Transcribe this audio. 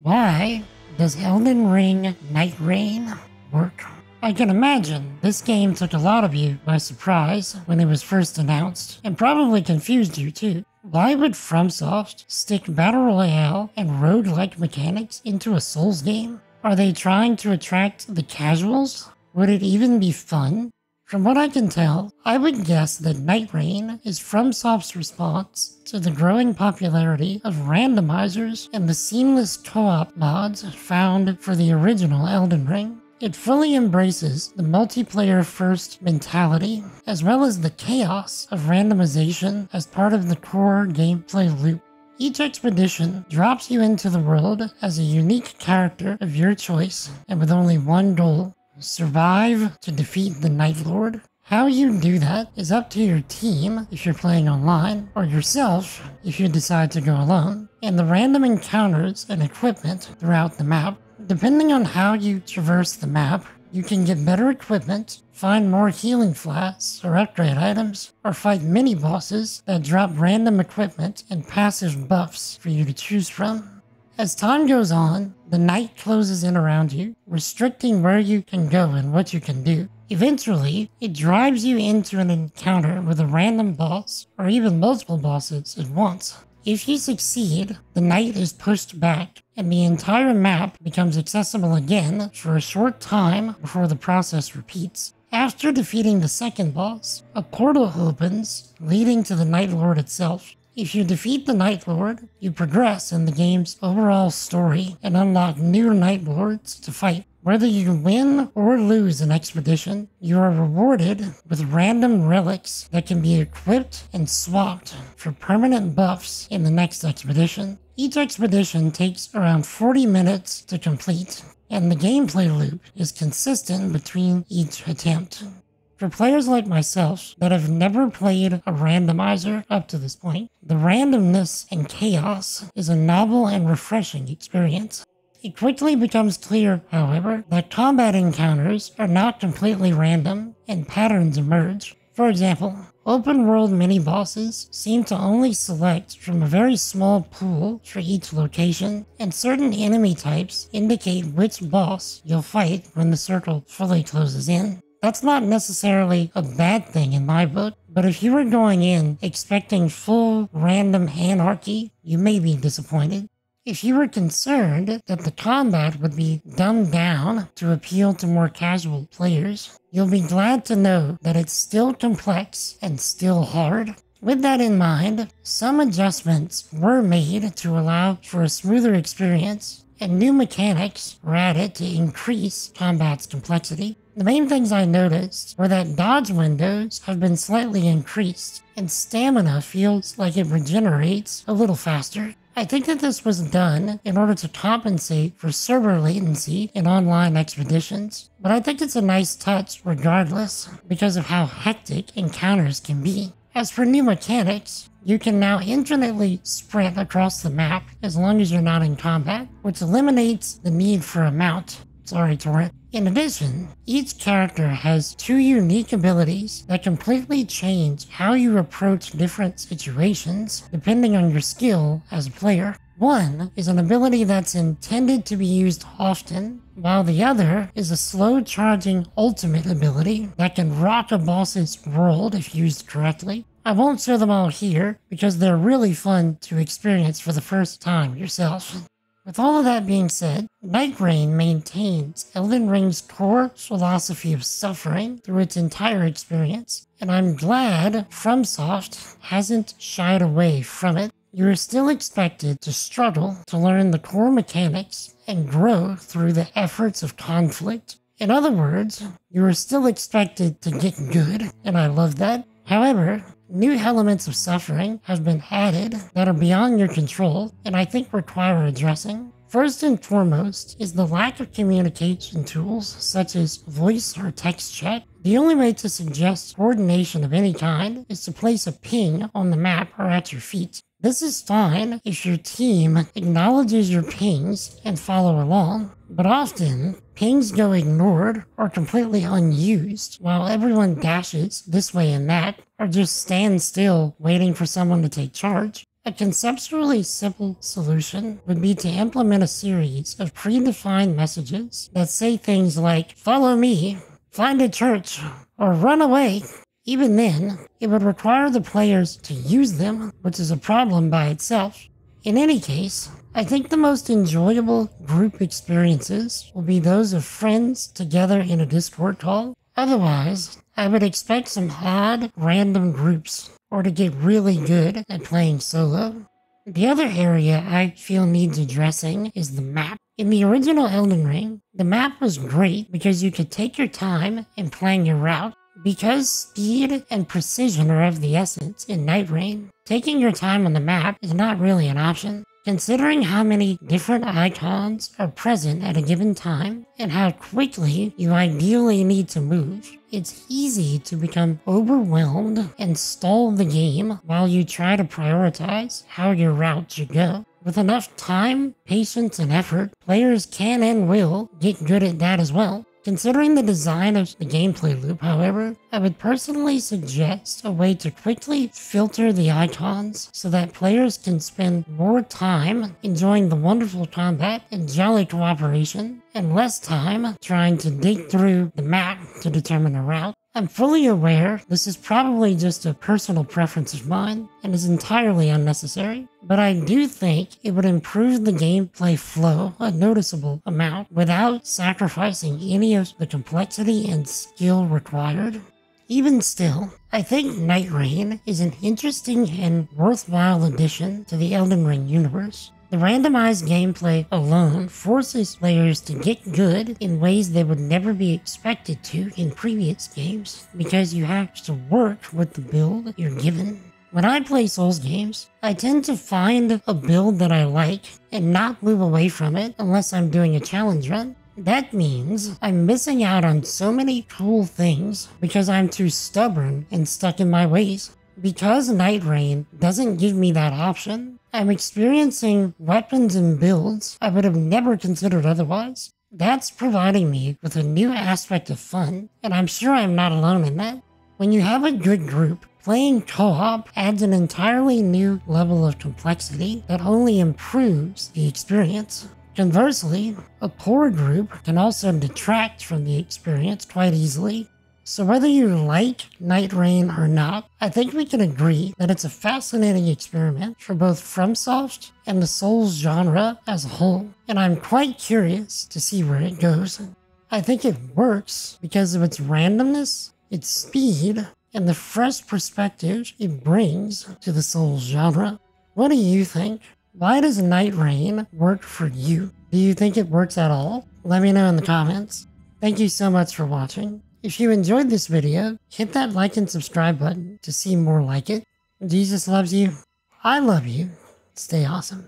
Why does Elden Ring Nightreign work? I can imagine this game took a lot of you by surprise when it was first announced, and probably confused you too. Why would FromSoft stick Battle Royale and roguelike mechanics into a Souls game? Are they trying to attract the casuals? Would it even be fun? From what I can tell, I would guess that Nightreign is FromSoft's response to the growing popularity of randomizers and the seamless co-op mods found for the original Elden Ring. It fully embraces the multiplayer-first mentality, as well as the chaos of randomization as part of the core gameplay loop. Each expedition drops you into the world as a unique character of your choice, and with only one goal: survive to defeat the Night Lord. How you do that is up to your team if you're playing online, or yourself if you decide to go alone, and the random encounters and equipment throughout the map. Depending on how you traverse the map, you can get better equipment, find more healing flasks or upgrade items, or fight mini-bosses that drop random equipment and passive buffs for you to choose from. As time goes on, the night closes in around you, restricting where you can go and what you can do. Eventually, it drives you into an encounter with a random boss, or even multiple bosses at once. If you succeed, the night is pushed back, and the entire map becomes accessible again for a short time before the process repeats. After defeating the second boss, a portal opens, leading to the Night Lord itself. If you defeat the Night Lord, you progress in the game's overall story and unlock new Night Lords to fight. Whether you win or lose an expedition, you are rewarded with random relics that can be equipped and swapped for permanent buffs in the next expedition. Each expedition takes around 40 minutes to complete, and the gameplay loop is consistent between each attempt. For players like myself that have never played a randomizer up to this point, the randomness and chaos is a novel and refreshing experience. It quickly becomes clear, however, that combat encounters are not completely random and patterns emerge. For example, open-world mini-bosses seem to only select from a very small pool for each location, and certain enemy types indicate which boss you'll fight when the circle fully closes in. That's not necessarily a bad thing in my book, but if you were going in expecting full random anarchy, you may be disappointed. If you were concerned that the combat would be dumbed down to appeal to more casual players, you'll be glad to know that it's still complex and still hard. With that in mind, some adjustments were made to allow for a smoother experience, and new mechanics were added to increase combat's complexity. The main things I noticed were that dodge windows have been slightly increased, and stamina feels like it regenerates a little faster. I think that this was done in order to compensate for server latency in online expeditions, but I think it's a nice touch regardless because of how hectic encounters can be. As for new mechanics, you can now infinitely sprint across the map as long as you're not in combat, which eliminates the need for a mount. Sorry, Torrent. In addition, each character has two unique abilities that completely change how you approach different situations depending on your skill as a player. One is an ability that's intended to be used often, while the other is a slow-charging ultimate ability that can rock a boss's world if used correctly. I won't show them all here because they're really fun to experience for the first time yourself. With all of that being said, Nightreign maintains Elden Ring's core philosophy of suffering through its entire experience, and I'm glad FromSoft hasn't shied away from it. You are still expected to struggle to learn the core mechanics and grow through the efforts of conflict. In other words, you are still expected to get good, and I love that. However, new elements of suffering have been added that are beyond your control and I think require addressing. First and foremost is the lack of communication tools such as voice or text chat. The only way to suggest coordination of any kind is to place a ping on the map or at your feet. This is fine if your team acknowledges your pings and follow along, but often pings go ignored or completely unused while everyone dashes this way and that, or just stands still waiting for someone to take charge. A conceptually simple solution would be to implement a series of predefined messages that say things like, "Follow me," "Find a church," or "Run away." Even then, it would require the players to use them, which is a problem by itself. In any case, I think the most enjoyable group experiences will be those of friends together in a Discord call. Otherwise, I would expect some odd, random groups, or to get really good at playing solo. The other area I feel needs addressing is the map. In the original Elden Ring, the map was great because you could take your time in playing your route. Because speed and precision are of the essence in Nightreign, taking your time on the map is not really an option. Considering how many different icons are present at a given time and how quickly you ideally need to move, it's easy to become overwhelmed and stall the game while you try to prioritize how your route should go. With enough time, patience, and effort, players can and will get good at that as well. Considering the design of the gameplay loop, however, I would personally suggest a way to quickly filter the icons so that players can spend more time enjoying the wonderful combat and jolly cooperation, and less time trying to dig through the map to determine a route. I'm fully aware this is probably just a personal preference of mine and is entirely unnecessary, but I do think it would improve the gameplay flow a noticeable amount without sacrificing any of the complexity and skill required. Even still, I think Nightreign is an interesting and worthwhile addition to the Elden Ring universe. The randomized gameplay alone forces players to get good in ways they would never be expected to in previous games, because you have to work with the build you're given. When I play Souls games, I tend to find a build that I like and not move away from it unless I'm doing a challenge run. That means I'm missing out on so many cool things because I'm too stubborn and stuck in my ways. Because Nightreign doesn't give me that option, I'm experiencing weapons and builds I would have never considered otherwise. That's providing me with a new aspect of fun, and I'm sure I'm not alone in that. When you have a good group, playing co-op adds an entirely new level of complexity that only improves the experience. Conversely, a poor group can also detract from the experience quite easily. So whether you like Nightreign or not, I think we can agree that it's a fascinating experiment for both FromSoft and the Souls genre as a whole, and I'm quite curious to see where it goes. I think it works because of its randomness, its speed, and the fresh perspective it brings to the Souls genre. What do you think? Why does Nightreign work for you? Do you think it works at all? Let me know in the comments. Thank you so much for watching. If you enjoyed this video, hit that like and subscribe button to see more like it. Jesus loves you. I love you. Stay awesome.